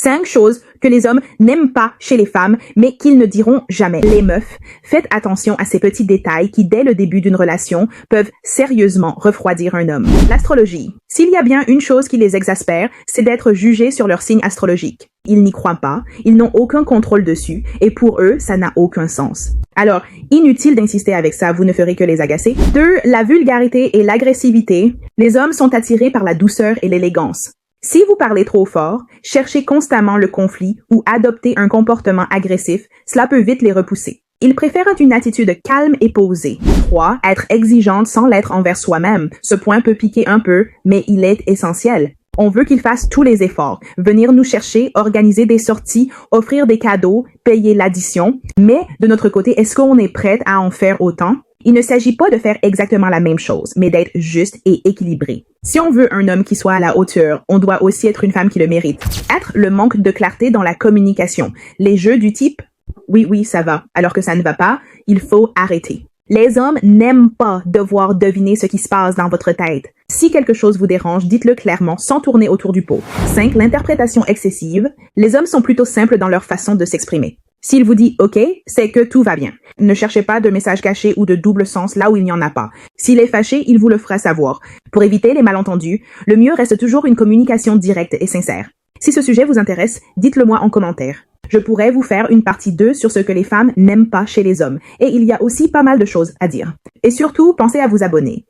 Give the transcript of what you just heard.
5 choses que les hommes n'aiment pas chez les femmes, mais qu'ils ne diront jamais. Les meufs, faites attention à ces petits détails qui, dès le début d'une relation, peuvent sérieusement refroidir un homme. L'astrologie. S'il y a bien une chose qui les exaspère, c'est d'être jugés sur leur signe astrologique. Ils n'y croient pas, ils n'ont aucun contrôle dessus, et pour eux, ça n'a aucun sens. Alors, inutile d'insister avec ça, vous ne ferez que les agacer. 2. La vulgarité et l'agressivité. Les hommes sont attirés par la douceur et l'élégance. Si vous parlez trop fort, cherchez constamment le conflit ou adoptez un comportement agressif, cela peut vite les repousser. Ils préfèrent une attitude calme et posée. 3. Être exigeante sans l'être envers soi-même. Ce point peut piquer un peu, mais il est essentiel. On veut qu'ils fassent tous les efforts, venir nous chercher, organiser des sorties, offrir des cadeaux, payer l'addition. Mais de notre côté, est-ce qu'on est prête à en faire autant? Il ne s'agit pas de faire exactement la même chose, mais d'être juste et équilibré. Si on veut un homme qui soit à la hauteur, on doit aussi être une femme qui le mérite. Être le manque de clarté dans la communication. Les jeux du type « oui, ça va », alors que ça ne va pas, il faut arrêter. Les hommes n'aiment pas devoir deviner ce qui se passe dans votre tête. Si quelque chose vous dérange, dites-le clairement, sans tourner autour du pot. 5. L'interprétation excessive. Les hommes sont plutôt simples dans leur façon de s'exprimer. S'il vous dit « OK », c'est que tout va bien. Ne cherchez pas de messages cachés ou de double sens là où il n'y en a pas. S'il est fâché, il vous le fera savoir. Pour éviter les malentendus, le mieux reste toujours une communication directe et sincère. Si ce sujet vous intéresse, dites-le moi en commentaire. Je pourrais vous faire une partie 2 sur ce que les femmes n'aiment pas chez les hommes. Et il y a aussi pas mal de choses à dire. Et surtout, pensez à vous abonner.